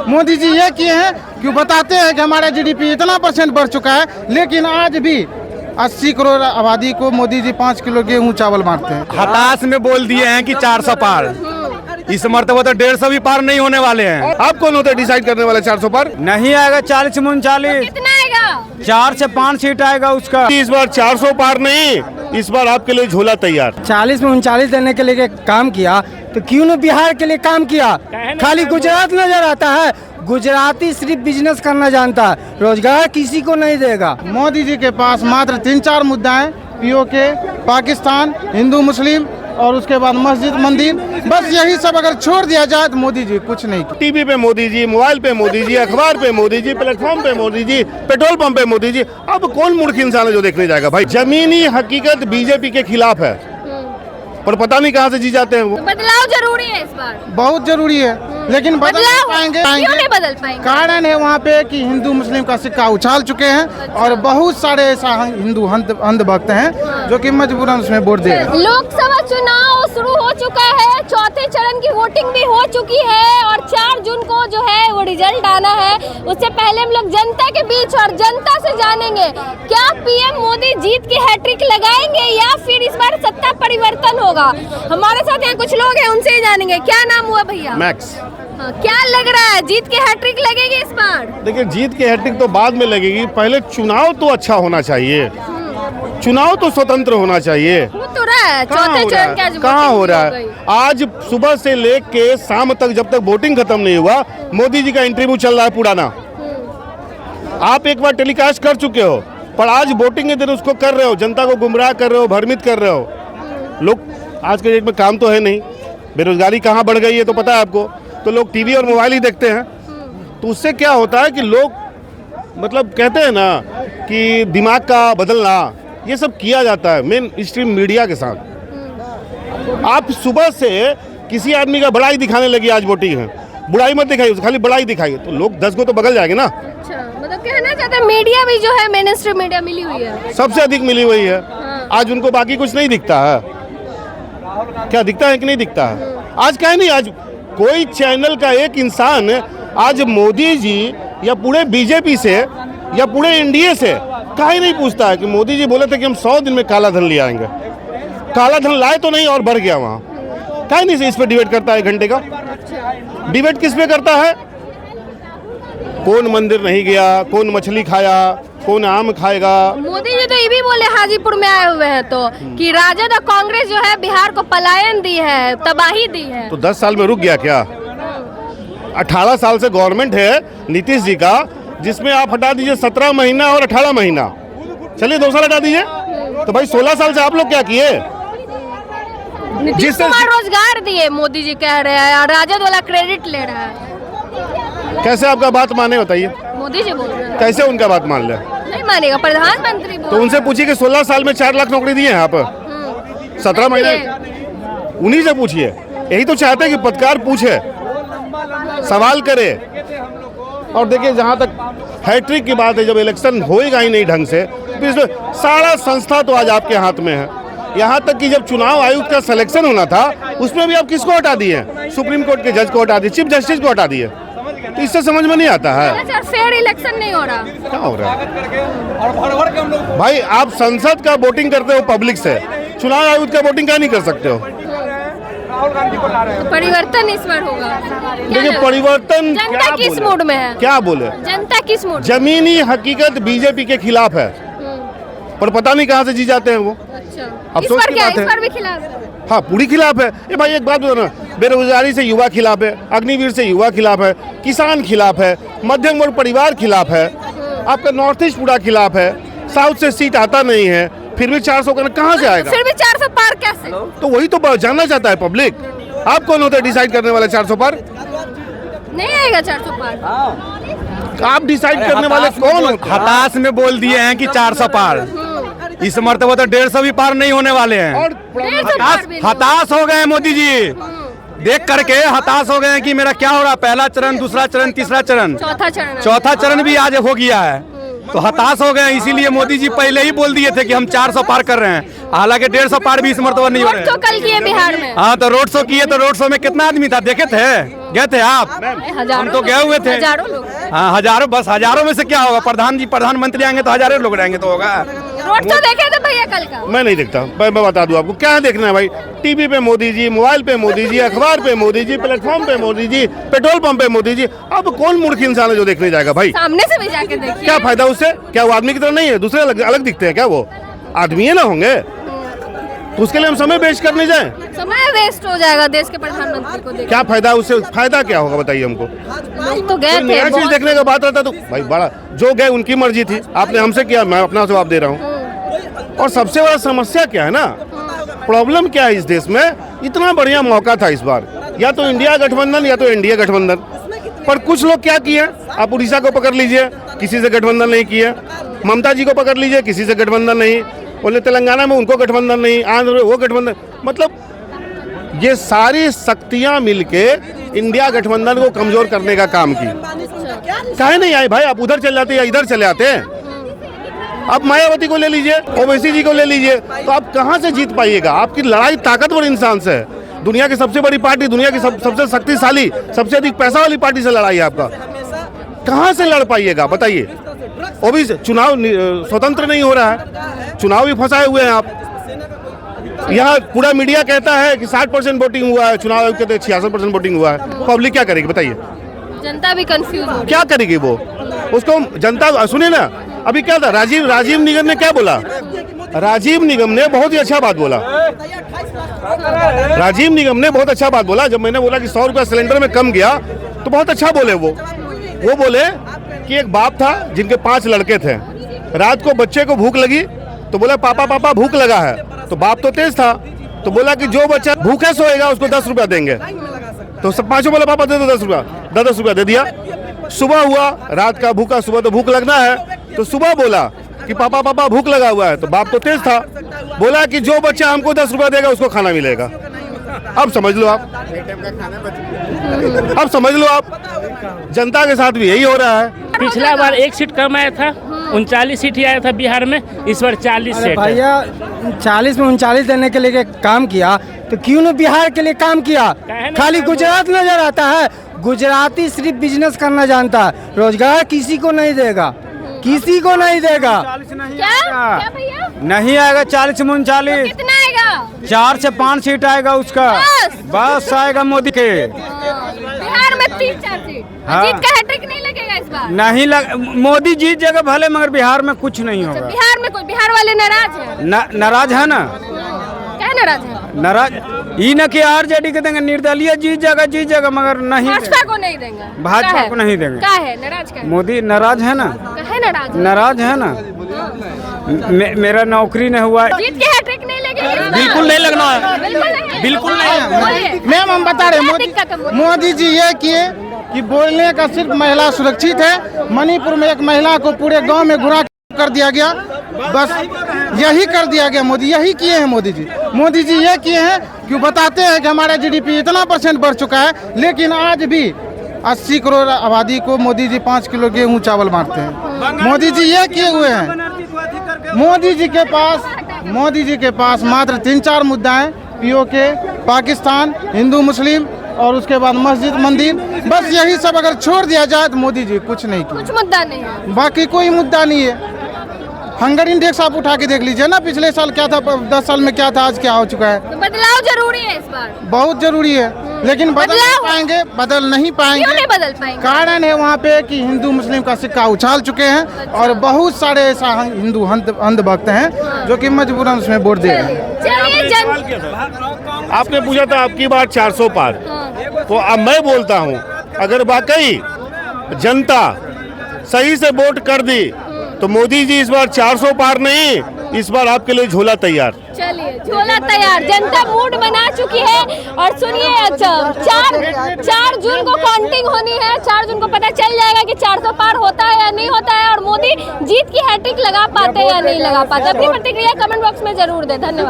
मोदी जी ये किए हैं कि बताते हैं कि हमारा जीडीपी इतना % बढ़ चुका है, लेकिन आज भी 80 करोड़ आबादी को मोदी जी 5 किलो गेहूं चावल बांटते हैं। हताश में बोल दिए हैं कि 400 पार, इस मरतबा तो 150 भी पार नहीं होने वाले हैं। आप कौन होते हैं डिसाइड करने वाले 400 पार? नहीं आएगा 40 39, कितना आएगा? 4 से 5 सीट आएगा उसका। इस बार 400 पार नहीं, इस बार आपके लिए झोला तैयार। 40 में 39 देने के लिए काम किया तो क्यों न बिहार के लिए काम किया? खाली गुजरात नजर आता है। गुजराती सिर्फ बिजनेस करना जानता है, रोजगार किसी को नहीं देगा। मोदी जी के पास मात्र 3-4 मुद्दा हैं, पीओके, पाकिस्तान, हिंदू मुस्लिम और उसके बाद मस्जिद मंदिर, बस यही सब अगर छोड़ दिया जाए तो मोदी जी कुछ नहीं। टीवी पे मोदी जी, मोबाइल पे मोदी जी, अखबार पे मोदी जी, प्लेटफॉर्म पे मोदी जी, पेट्रोल पंप पे मोदी जी। अब कौन मूर्ख इंसान है जो देखने जाएगा? भाई जमीनी हकीकत बीजेपी के खिलाफ है, पर पता नहीं कहाँ से जी जाते हैं वो। बदलाव जरूरी है इस बार, बहुत जरूरी है, लेकिन बदल पाएंगे? क्यों नहीं बदल पाएंगे? कारण है वहाँ पे कि हिंदू मुस्लिम का सिक्का उछाल चुके हैं और बहुत सारे ऐसा हिंदू अंधभक्त हैं जो कि मजबूरन उसमें वोट दे। लोकसभा चुनाव शुरू हो चुका है, चौथे चरण की वोटिंग भी हो चुकी है और 4 जून को जो है वो रिजल्ट आना है। उससे पहले हम लोग जनता के बीच और जनता से जानेंगे क्या पीएम मोदी जीत की हैट्रिक लगाएंगे या फिर इस बार सत्ता परिवर्तन होगा। हमारे साथ यहाँ कुछ लोग हैं, उनसे ही जानेंगे। क्या नाम हुआ भैया? मैक्स। हाँ, क्या लग रहा है जीत की हैट्रिक लगेगी इस बार? देखिए, जीत की हैट्रिक तो बाद में लगेगी, पहले चुनाव तो अच्छा होना चाहिए, चुनाव तो स्वतंत्र होना चाहिए। हो तो रहा है, चौथे चरण का कहाँ हो रहा है? आज सुबह से लेके शाम तक जब तक वोटिंग खत्म नहीं हुआ, मोदी जी का इंटरव्यू चल रहा है पुराना। आप एक बार टेलीकास्ट कर चुके हो, पर आज वोटिंग के दिन उसको कर रहे हो, जनता को गुमराह कर रहे हो, भ्रमित कर रहे हो। लोग आज के डेट में काम तो है नहीं, बेरोजगारी कहाँ बढ़ गई है तो पता है आपको, तो लोग टीवी और मोबाइल ही देखते हैं। तो उससे क्या होता है कि लोग मतलब कहते हैं ना कि दिमाग का बदलना, ये सब किया जाता है मेन स्ट्रीम मीडिया के साथ। आप सुबह से किसी आदमी का बड़ाई दिखाने लगी, आज वोटिंग है, बुराई मत दिखाइए, खाली बड़ाई दिखाइए, तो लोग 10 को तो बगल जाएंगे ना। अच्छा, मतलब कहना चाहते हैं मीडिया भी जो है मेन स्ट्रीम मीडिया मिली हुई है, सबसे अधिक मिली हुई है। आज उनको बाकी कुछ नहीं दिखता है, क्या दिखता है कि नहीं दिखता है? आज क्या नहीं, आज कोई चैनल का एक इंसान आज मोदी जी या पूरे बीजेपी से या पूरे एनडीए से काहे नहीं पूछता है कि मोदी जी बोले थे कि हम 100 दिन में काला धन ले आएंगे, काला धन लाए तो नहीं और बढ़ गया वहाँ, काहे नहीं इस पे डिबेट करता है? 1 घंटे का डिबेट किस पे करता है? कौन मंदिर नहीं गया, कौन मछली खाया, कौन आम खाएगा। मोदी जी तो ये भी बोले हाजीपुर में आए हुए हैं तो कि राजद और कांग्रेस जो है बिहार को पलायन दी है, तबाही दी है। तो 10 साल में रुक गया क्या? 18 साल से गवर्नमेंट है नीतीश जी का, जिसमें आप हटा दीजिए 17 महीना और 18 महीना, चलिए 2 साल हटा दीजिए, तो भाई 16 साल से आप लोग क्या किए? नीतीश कुमार रोजगार दिए मोदी जी कह रहे हैं और राजद वाला क्रेडिट ले रहा है। कैसे आपका बात माने बताइए? मोदी जी बोल रहे हैं। कैसे उनका बात मान ले? नहीं मानेगा, प्रधानमंत्री तो उनसे पूछिए कि 16 साल में 4 लाख नौकरी दिए हैं आप, 17 महीने, उन्हीं से पूछिए। यही तो चाहते हैं कि पत्रकार पूछे, सवाल करे। और देखिए, जहाँ तक हैट्रिक की बात है, जब इलेक्शन होएगा ही नहीं ढंग से, तो इसमें सारा संस्था तो आज आपके हाथ में है। यहाँ तक कि जब चुनाव आयुक्त का सिलेक्शन होना था, उसमें भी आप किसको हटा दिए? सुप्रीम कोर्ट के जज को हटा दिए, चीफ जस्टिस को हटा दिए। तो इससे समझ में नहीं आता है फेयर इलेक्शन नहीं हो रहा। क्या हो रहा है भाई? आप संसद का वोटिंग करते हो पब्लिक से, चुनाव आयुक्त का वोटिंग क्या नहीं कर सकते हो? तो परिवर्तन इस बार होगा। देखिए, परिवर्तन जनता किस मूड में है? क्या बोले? जनता किस मूड? जमीनी हकीकत बीजेपी के खिलाफ है, पर पता नहीं कहाँ से जी जाते हैं वो। अच्छा, अफसोस की बात है। इस बार भी खिलाफ है? हाँ, पूरी खिलाफ है। ये भाई एक बात बताओ ना, बेरोजगारी से युवा खिलाफ है, अग्निवीर से युवा खिलाफ है, किसान खिलाफ है, मध्यम वर्ग परिवार खिलाफ है, आपका नॉर्थ ईस्ट पूरा खिलाफ है, साउथ से सीट आता नहीं है, फिर भी 400 कहाँ से आएगा? फिर भी 400 पार कैसे? तो वही तो जानना चाहता है पब्लिक। आप कौन होते हैं डिसाइड करने वाले 400 पार? नहीं आएगा 400 पार। आप डिसाइड करने वाले कौन होते हैं? हताश में बोल दिए हैं कि 400 पार, इस मरतबा तो 150 भी पार नहीं होने वाले हैं। और हताश हो गए हैं मोदी जी, देख करके हताश हो गए हैं कि मेरा क्या हो रहा, पहला चरण, दूसरा चरण, तीसरा चरण, चौथा चरण भी आज हो गया है। तो हताश हो गए, इसीलिए मोदी जी पहले ही बोल दिए थे कि हम 400 पार कर रहे हैं, हालांकि 150 पार भी इस मरतबा नहीं हो रहे हैं। तो कल किए बिहार में। हाँ, तो रोड शो किए, तो रोड शो में कितना आदमी था देखे थे? गए थे आप? हम तो गए हुए थे। हजारों लोग। हाँ हजारों, बस हजारों में से क्या होगा, प्रधानमंत्री आएंगे तो हजारों लोग रहेंगे तो होगा। रोड तो देखे थे भैया कल का? मैं नहीं देखता, मैं बता दूं आपको क्या देखना है भाई। टीवी पे मोदी जी, मोबाइल पे मोदी जी, अखबार पे मोदी जी, प्लेटफॉर्म पे मोदी जी, पेट्रोल पंप पे मोदी जी। अब कौन मूर्ख इंसान है जो देखने जाएगा भाई? सामने से भी जाके देखिए। क्या फायदा उससे? क्या वो आदमी की तरह नहीं है? दूसरे अलग दिखते हैं क्या? वो आदमी है ना होंगे, तो उसके लिए हम समय वेस्ट करने जाएं? समय वेस्ट हो जाएगा देश के प्रधानमंत्री को देख। क्या फायदा उससे? फायदा क्या होगा बताइए हमको? लोग तो गए थे। नया चीज देखने का बात रहता तो भाई बड़ा, जो गए उनकी मर्जी थी, आपने हमसे किया, मैं अपना जवाब दे रहा हूँ। और सबसे बड़ा समस्या क्या है ना, प्रॉब्लम क्या है इस देश में? इतना बढ़िया मौका था इस बार, या तो इंडिया गठबंधन या तो एनडीए गठबंधन, पर कुछ लोग क्या किए, आप उड़ीसा को पकड़ लीजिए, किसी से गठबंधन नहीं किए। ममता जी को पकड़ लीजिए, किसी से गठबंधन नहीं। बोले तेलंगाना में उनको गठबंधन नहीं, आंध्र में वो गठबंधन। मतलब ये सारी शक्तियां मिलके इंडिया गठबंधन को कमजोर करने का काम की। काहे नहीं आए भाई? आप उधर चले जाते या इधर चले आते हैं। आप मायावती को ले लीजिए, ओवैसी जी को ले लीजिए, तो आप कहां से जीत पाइएगा? आपकी लड़ाई ताकतवर इंसान से है। दुनिया की सबसे बड़ी पार्टी, दुनिया की सबसे शक्तिशाली, सबसे अधिक पैसा वाली पार्टी से लड़ाई है आपका। कहां से लड़ पाइएगा बताइए? वो भी चुनाव स्वतंत्र नहीं हो रहा है, चुनाव भी फंसाए हुए हैं आप। यहाँ पूरा मीडिया कहता है कि 60% वोटिंग हुआ है, चुनाव आयोग कहते हैं 66% वोटिंग हुआ है। पब्लिक क्या करेगी बताइए? जनता भी कंफ्यूज हो। क्या करेगी वो? उसको जनता, सुनिए ना, अभी क्या था, राजीव निगम ने क्या बोला? राजीव निगम ने बहुत ही अच्छा बात बोला। राजीव निगम ने बहुत अच्छा बात बोला। जब मैंने बोला कि 100 रुपया सिलेंडर में कम गया, तो बहुत अच्छा बोले वो बोले कि एक बाप था जिनके 5 लड़के थे, रात को बच्चे को भूख लगी तो बोला पापा भूख लगा है, तो बाप तो तेज था, तो बोला कि जो बच्चा भूखे सोएगा उसको 10 रुपया देंगे। तो सब 5 बोला पापा दे दो 10 रुपया, 10 रुपया दे दिया। सुबह हुआ, रात का भूखा, सुबह तो भूख लगना है, तो सुबह बोला कि पापा भूख लगा हुआ है, तो बाप तो तेज था, बोला कि जो बच्चा हमको 10 रुपया देगा उसको खाना मिलेगा। अब समझ लो आप, जनता के साथ भी यही हो रहा है। पिछला बार 1 सीट कम आया था, 39 सीट ही आया था बिहार में, इस बार 40 सीट। भैया 40 में 39 देने के लिए काम किया, तो क्यों न बिहार के लिए काम किया? खाली गुजरात नजर आता है। गुजराती सिर्फ बिजनेस करना जानता है, रोजगार किसी को नहीं देगा, किसी को नहीं देगा। क्या भैया? नहीं आएगा 40 में 39। कितना आएगा? 4 से 5 सीट आएगा उसका, बस आएगा मोदी के। बिहार में 3-4 सीट। हाँ। जीत का हैट्रिक नहीं लगेगा इस बार? नहीं मोदी जीत जगह भले, मगर बिहार में कुछ नहीं होगा। बिहार में कोई, बिहार वाले नाराज हैं? नाराज है ना। क्या नाराज है? नाराज ये न कि आरजेडी के देंगे, निर्दलीय जीत जगह मगर नहीं, भाजपा को नहीं देंगे। भाजपा को नहीं देंगे। क्या है नाराज? क्या है? मोदी नाराज है ना। है नाराज है ना। मेरा नौकरी नहीं हुआ। जीत के हैट्रिक नहीं लगेगा? बिल्कुल नहीं लगना है, बिल्कुल नहीं। मैम हम बता रहे हैं, मोदी जी ये किए कि बोलने का सिर्फ महिला सुरक्षित है। मणिपुर में एक महिला को पूरे गांव में घुरा कर दिया गया, बस यही कर दिया गया। मोदी यही किए हैं। मोदी जी ये किए हैं कि बताते हैं कि हमारा जीडीपी इतना % बढ़ चुका है, लेकिन आज भी 80 करोड़ आबादी को मोदी जी 5 किलो गेहूँ चावल बांटते हैं। मोदी जी ये किए हुए हैं। मोदी जी के पास मात्र 3-4 मुद्दा हैं, पीओके, पाकिस्तान, हिंदू मुस्लिम और उसके बाद मस्जिद मंदिर, बस यही सब अगर छोड़ दिया जाए तो मोदी जी कुछ नहीं किया। कुछ मुद्दा नहीं है, बाकी कोई मुद्दा नहीं है। हंगर इंडेक्स आप उठा के देख लीजिए ना, पिछले साल क्या था, 10 साल में क्या था, आज क्या हो चुका है। तो बदलाव जरूरी है इस बार, बहुत जरूरी है, लेकिन बदल नहीं पाएंगे। क्यों नहीं बदल पाएंगे? कारण है वहाँ पे कि हिंदू मुस्लिम का सिक्का उछाल चुके हैं और बहुत सारे ऐसा हिंदू अंधभक्त हैं जो कि मजबूरन उसमें वोट दे रहे हैं। आपने पूछा था आपकी बार 400 पार, तो अब मैं बोलता हूँ, अगर वाकई जनता सही से वोट कर दी तो मोदी जी इस बार 400 पार नहीं, इस बार आपके लिए झोला तैयार। चलिए झोला तैयार, जनता मूड बना चुकी है। और सुनिए, 4 जून को काउंटिंग होनी है। 4 जून को पता चल जाएगा कि 400 पार होता है या नहीं होता है, और मोदी जीत की हैट्रिक लगा पाते हैं या नहीं लगा पाते। अपनी प्रतिक्रिया कमेंट बॉक्स में जरूर दे। धन्यवाद।